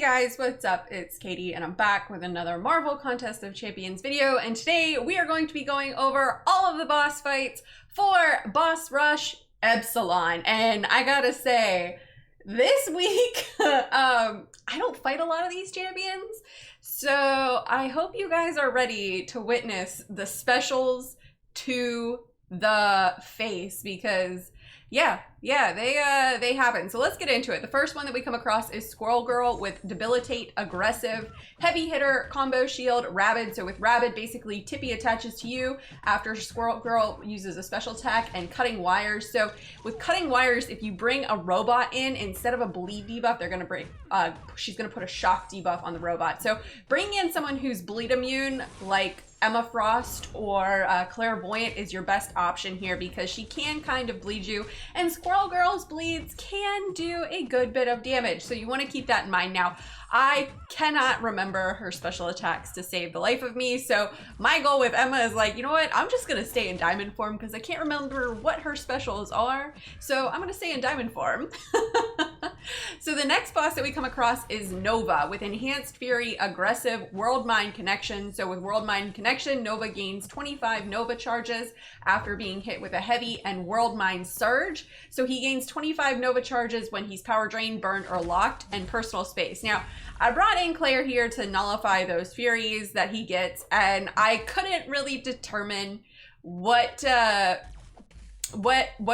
guys, what's up? It's Katie and I'm back with another Marvel Contest of Champions video, and today we are going to be going over all of the boss fights for Boss Rush Epsilon. And I gotta say, this week, I don't fight a lot of these champions, so I hope you guys are ready to witness the specials to the face, because they happen. So let's get into it. The first one that we come across is Squirrel Girl with Debilitate, Aggressive, Heavy Hitter, Combo Shield, Rabid. So with Rabid, basically Tippy attaches to you after Squirrel Girl uses a special attack, and Cutting Wires. So with Cutting Wires, if you bring a robot in, instead of a bleed debuff, they're gonna bring, she's gonna put a shock debuff on the robot. So bringing in someone who's bleed immune, like Emma Frost or Clairvoyant, is your best option here, because she can kind of bleed you, and Squirrel Girl's bleeds can do a good bit of damage, so you want to keep that in mind. Now, I cannot remember her special attacks to save the life of me, so my goal with Emma is like, you know what, I'm just gonna stay in diamond form because I can't remember what her specials are, so I'm gonna stay in diamond form. So the next boss that we come across is Nova with Enhanced Fury, Aggressive, World Mind Connection. So with World Mind Connection, Nova gains 25 Nova charges after being hit with a heavy and World Mind Surge. So he gains 25 Nova charges when he's power drained, burned, or locked, and personal space. Now, I brought in Claire here to nullify those furies that he gets, and I couldn't really determine what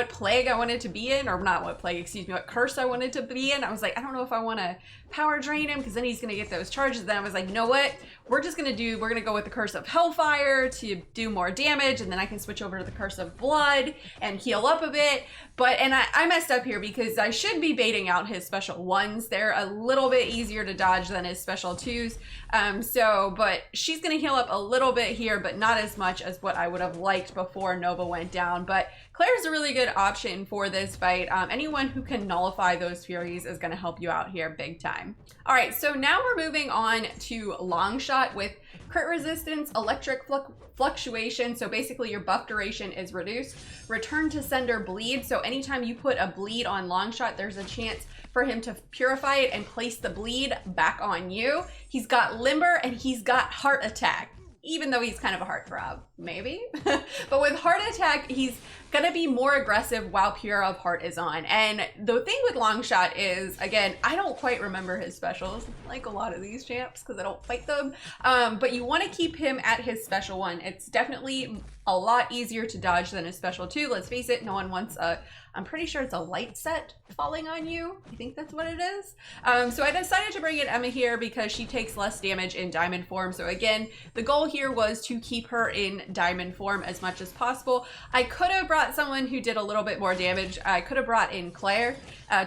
plague I wanted to be in, or not what plague, excuse me, what curse I wanted to be in. I was like, I don't know if I want to power drain him because then he's going to get those charges. Then I was like, you know what? We're going to go with the Curse of Hellfire to do more damage, and then I can switch over to the Curse of Blood and heal up a bit. And I messed up here because I should be baiting out his special ones. They're a little bit easier to dodge than his special twos. But she's going to heal up a little bit here, but not as much as what I would have liked before Nova went down. But Claire's a really good option for this fight. Anyone who can nullify those furies is going to help you out here big time. All right, so now we're moving on to Longshot with crit resistance, electric fluctuation. So basically your buff duration is reduced. Return to sender bleed. So anytime you put a bleed on Longshot, there's a chance for him to purify it and place the bleed back on you. He's got Limber and he's got Heart Attack, even though he's kind of a heartthrob, maybe. But with Heart Attack, he's gonna be more aggressive while Pure of Heart is on. And the thing with Longshot is, again, I don't quite remember his specials, like a lot of these champs, because I don't fight them. But you want to keep him at his special one. It's definitely a lot easier to dodge than his special two. Let's face it, no one wants a, I'm pretty sure it's a light set falling on you. I think that's what it is. So I decided to bring in Emma here because she takes less damage in diamond form. So again, the goal here was to keep her in diamond form as much as possible. I could have brought someone who did a little bit more damage. I could have brought in Claire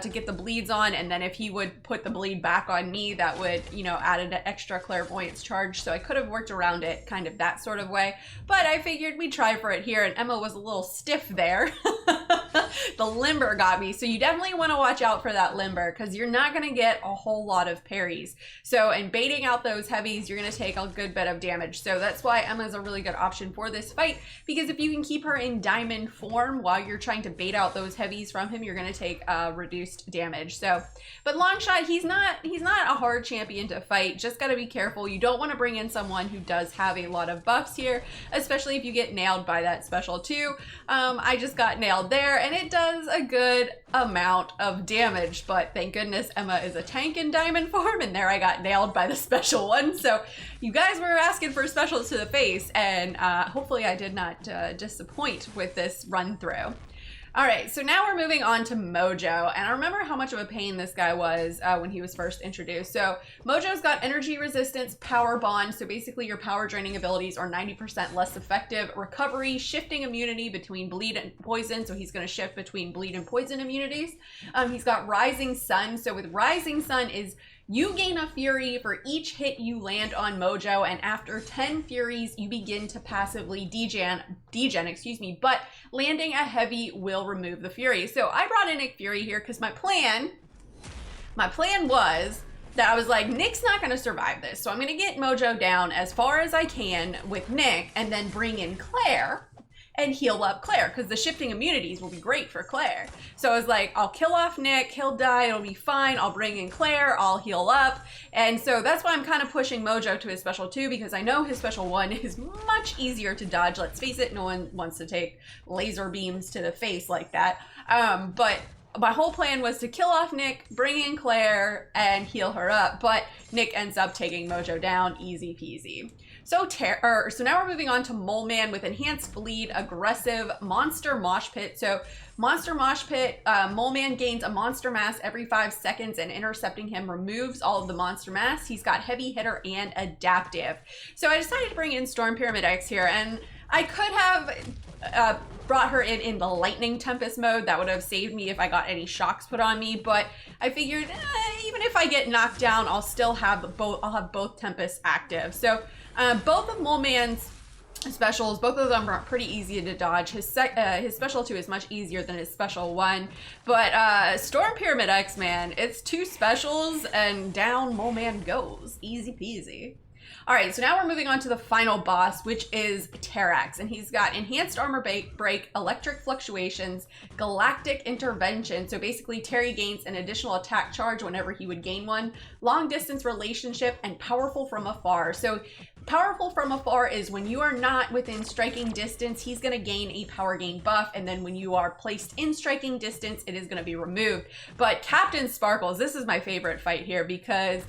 to get the bleeds on, and then if he would put the bleed back on me, that would, you know, add an extra clairvoyance charge. So I could have worked around it kind of that sort of way, but I figured we'd try for it here, and Emma was a little stiff there. The Limber got me, so you definitely want to watch out for that Limber, because you're not going to get a whole lot of parries. So in baiting out those heavies, you're going to take a good bit of damage. So that's why Emma's a really good option for this fight, because if you can keep her in diamond form while you're trying to bait out those heavies from him, you're going to take reduced damage. So, but Longshot, he's not a hard champion to fight. Just got to be careful. You don't want to bring in someone who does have a lot of buffs here, especially if you get nailed by that special two. I just got nailed there, and it does a good amount of damage, but thank goodness Emma is a tank in diamond form, and there I got nailed by the special one. So you guys were asking for specials to the face, and hopefully I did not disappoint with this run through. All right, so now we're moving on to Mojo, and I remember how much of a pain this guy was when he was first introduced. So Mojo's got energy resistance, power bond, so basically your power draining abilities are 90% less effective, recovery, shifting immunity between bleed and poison, so he's going to shift between bleed and poison immunities. He's got rising sun, so with rising sun is you gain a fury for each hit you land on Mojo, and after 10 furies, you begin to passively degen, but landing a heavy will remove the fury. So I brought in Nick Fury here because my plan was that I was like, Nick's not going to survive this, so I'm going to get Mojo down as far as I can with Nick, and then bring in Claire, and heal up Claire, because the shifting immunities will be great for Claire. So I was like, I'll kill off Nick, he'll die, it'll be fine, I'll bring in Claire, I'll heal up. And so that's why I'm kind of pushing Mojo to his special 2, because I know his special 1 is much easier to dodge. Let's face it, no one wants to take laser beams to the face like that. But my whole plan was to kill off Nick, bring in Claire, and heal her up, but Nick ends up taking Mojo down, easy peasy. So now we're moving on to Mole Man with Enhanced Bleed, Aggressive, Monster Mosh Pit. So Monster Mosh Pit, Mole Man gains a monster mass every 5 seconds, and intercepting him removes all of the monster mass. He's got Heavy Hitter and Adaptive. So I decided to bring in Storm Pyramid X here, and I could have brought her in the Lightning Tempest mode. That would have saved me if I got any shocks put on me, but I figured even if I get knocked down, I'll still have both Tempests active. So both of Mole Man's specials, both of them are pretty easy to dodge. His special 2 is much easier than his special 1, but Storm Pyramid X, man, it's 2 specials and down Mole Man goes, easy peasy. All right, so now we're moving on to the final boss, which is Terrax, and he's got Enhanced Armor Break, Electric Fluctuations, Galactic Intervention. So basically, Terry gains an additional attack charge whenever he would gain one, Long Distance Relationship, and Powerful from Afar. So Powerful from Afar is when you are not within striking distance, he's going to gain a power gain buff, and then when you are placed in striking distance, it is going to be removed. But Captain Sparkles, this is my favorite fight here, because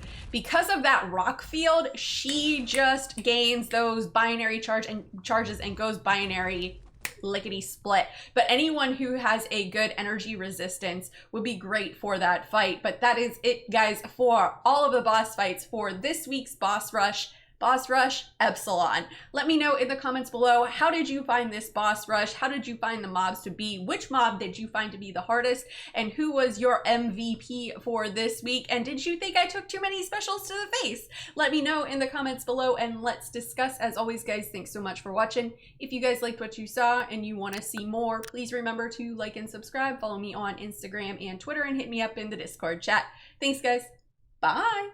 of that rock field, she just gains those binary charges and goes binary lickety split. But anyone who has a good energy resistance would be great for that fight. But that is it, guys, for all of the boss fights for this week's Boss Rush Epsilon. Let me know in the comments below, how did you find this boss rush? How did you find the mobs to be? Which mob did you find to be the hardest? And who was your MVP for this week? And did you think I took too many specials to the face? Let me know in the comments below and let's discuss. As always, guys, thanks so much for watching. If you guys liked what you saw and you want to see more, please remember to like and subscribe. Follow me on Instagram and Twitter and hit me up in the Discord chat. Thanks, guys. Bye.